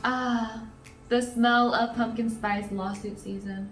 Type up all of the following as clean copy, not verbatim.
Ah, the smell of pumpkin spice lawsuit season.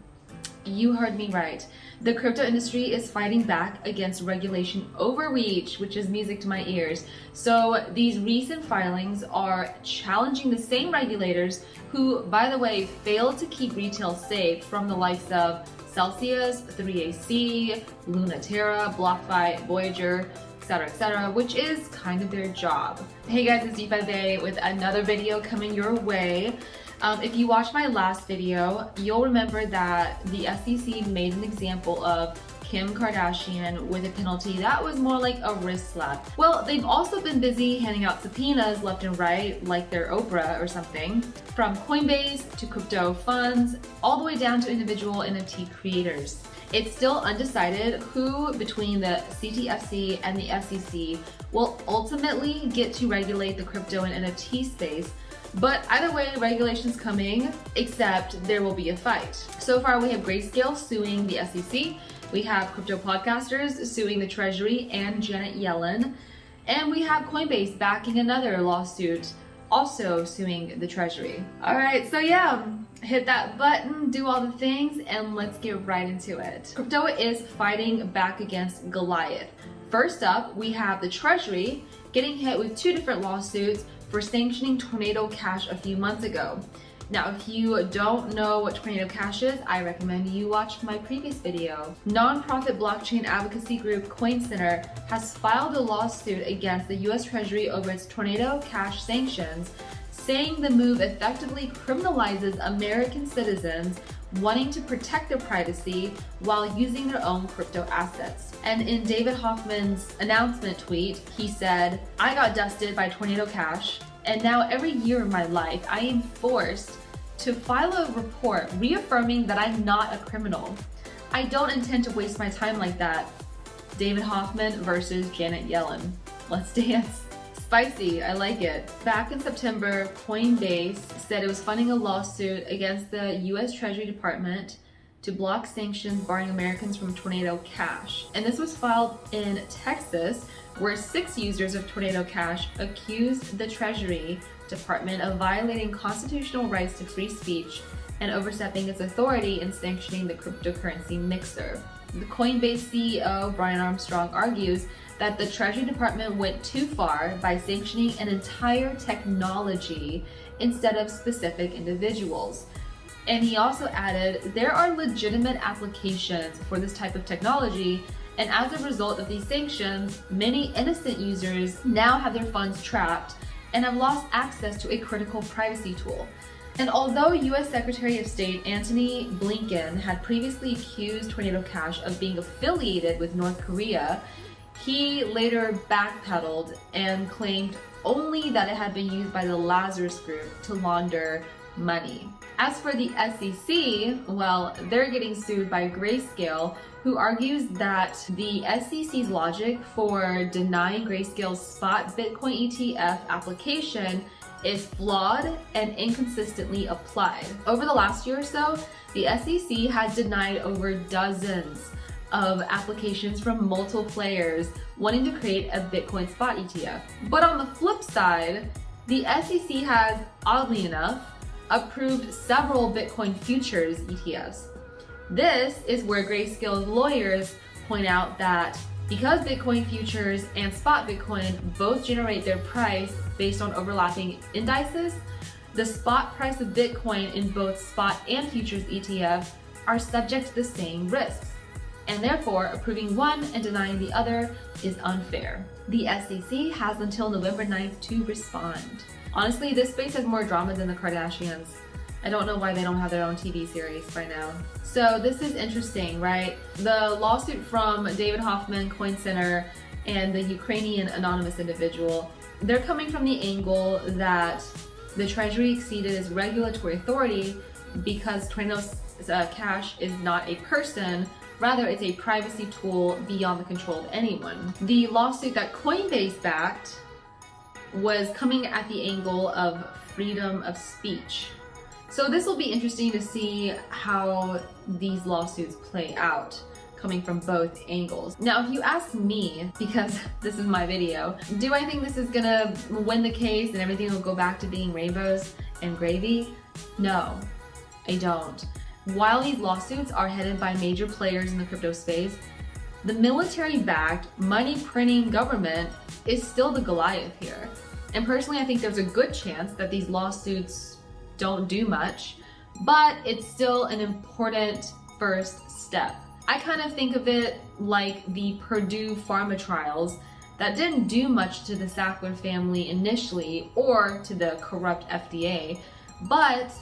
You heard me right. The crypto industry is fighting back against regulation overreach, which is music to my ears. So these recent filings are challenging the same regulators who, by the way, failed to keep retail safe from the likes of Celsius, 3AC, Lunaterra, BlockFi, Voyager, etc., which is kind of their job. Hey guys, it's DeFi Day with another video coming your way. If you watched my last video, you'll remember that the SEC made an example of Kim Kardashian with a penalty that was more like a wrist slap. Well, they've also been busy handing out subpoenas left and right, like they're Oprah or something, from Coinbase to crypto funds, all the way down to individual NFT creators. It's still undecided who between the CTFC and the SEC will ultimately get to regulate the crypto and NFT space. But either way, regulation's coming, except there will be a fight. So far, we have Grayscale suing the SEC, we have crypto podcasters suing the Treasury and Janet Yellen, and we have Coinbase backing another lawsuit, also suing the Treasury. All right, so yeah, hit that button, do all the things, and let's get right into it. Crypto is fighting back against Goliath. First up, we have the Treasury getting hit with two different lawsuits for sanctioning Tornado Cash a few months ago. Now, if you don't know what Tornado Cash is, I recommend you watch my previous video. Nonprofit blockchain advocacy group Coin Center has filed a lawsuit against the US Treasury over its Tornado Cash sanctions, saying the move effectively criminalizes American citizens wanting to protect their privacy while using their own crypto assets. And in David Hoffman's announcement tweet, he said, "I got dusted by Tornado Cash, and now every year of my life, I am forced to file a report reaffirming that I'm not a criminal. I don't intend to waste my time like that." David Hoffman versus Janet Yellen. Let's dance. Spicy, I like it. Back in September, Coinbase said it was funding a lawsuit against the US Treasury Department to block sanctions barring Americans from Tornado Cash. And this was filed in Texas, where 6 users of Tornado Cash accused the Treasury Department of violating constitutional rights to free speech and overstepping its authority in sanctioning the cryptocurrency mixer. The Coinbase CEO, Brian Armstrong, argues that the Treasury Department went too far by sanctioning an entire technology instead of specific individuals. And he also added, there are legitimate applications for this type of technology, and as a result of these sanctions, many innocent users now have their funds trapped and have lost access to a critical privacy tool. And although US Secretary of State Antony Blinken had previously accused Tornado Cash of being affiliated with North Korea, he later backpedaled and claimed only that it had been used by the Lazarus Group to launder money. As for the SEC, well, they're getting sued by Grayscale, who argues that the SEC's logic for denying Grayscale's spot Bitcoin ETF application is flawed and inconsistently applied. Over the last year or so, the SEC has denied over dozens of applications from multiple players wanting to create a Bitcoin spot ETF. But on the flip side, the SEC has, oddly enough, approved several Bitcoin futures ETFs. This is where Grayscale's lawyers point out that because Bitcoin futures and spot Bitcoin both generate their price based on overlapping indices, the spot price of Bitcoin in both spot and futures ETF are subject to the same risks. And therefore, approving one and denying the other is unfair. The SEC has until November 9th to respond. Honestly, this space has more drama than the Kardashians. I don't know why they don't have their own TV series by now. So this is interesting, right? The lawsuit from David Hoffman, Coin Center, and the Ukrainian anonymous individual, they're coming from the angle that the Treasury exceeded its regulatory authority because Tornado Cash is not a person. Rather, it's a privacy tool beyond the control of anyone. The lawsuit that Coinbase backed was coming at the angle of freedom of speech. So this will be interesting to see how these lawsuits play out, coming from both angles. Now, if you ask me, because this is my video, do I think this is gonna win the case and everything will go back to being rainbows? and gravy? No, I don't. While these lawsuits are headed by major players in the crypto space, the military-backed, money-printing government is still the Goliath here. And personally, I think there's a good chance that these lawsuits don't do much, but it's still an important first step. I kind of think of it like the Purdue Pharma trials that didn't do much to the Sackler family initially or to the corrupt FDA, but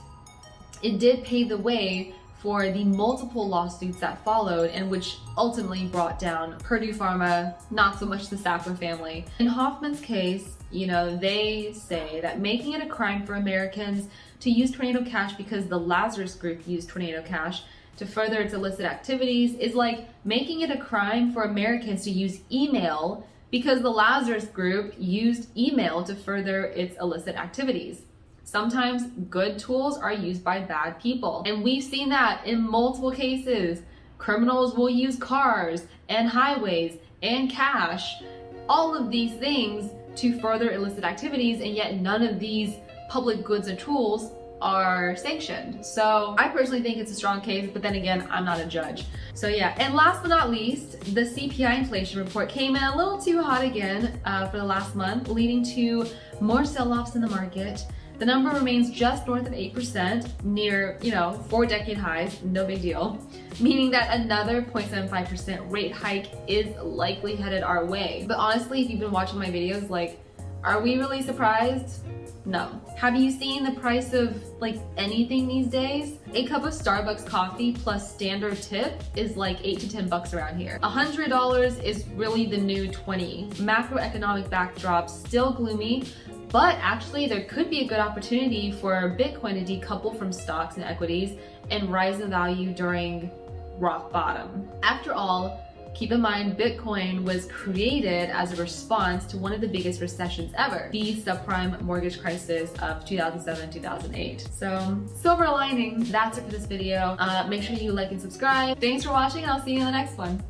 it did pave the way for the multiple lawsuits that followed and which ultimately brought down Purdue Pharma, not so much the Sackler family. In Hoffman's case, they say that making it a crime for Americans to use Tornado Cash because the Lazarus Group used Tornado Cash to further its illicit activities is like making it a crime for Americans to use email because the Lazarus Group used email to further its illicit activities. Sometimes good tools are used by bad people, and we've seen that in multiple cases. Criminals will use cars and highways and cash, all of these things to further illicit activities, and yet none of these public goods and tools are sanctioned. So I personally think it's a strong case, but then again, I'm not a judge. So yeah, and last but not least, the CPI inflation report came in a little too hot again for the last month, leading to more sell-offs in the market. The number remains just north of 8%, near, 4-decade highs, no big deal, meaning that another 0.75% rate hike is likely headed our way. But honestly, if you've been watching my videos, are we really surprised? No. Have you seen the price of anything these days? A cup of Starbucks coffee plus standard tip is like $8 to $10 around here. $100 is really the new 20. Macroeconomic backdrop still gloomy, but actually there could be a good opportunity for Bitcoin to decouple from stocks and equities and rise in value during rock bottom. After all, keep in mind, Bitcoin was created as a response to one of the biggest recessions ever, the subprime mortgage crisis of 2007-2008. So, silver lining, that's it for this video. Make sure you like and subscribe. Thanks for watching, and I'll see you in the next one.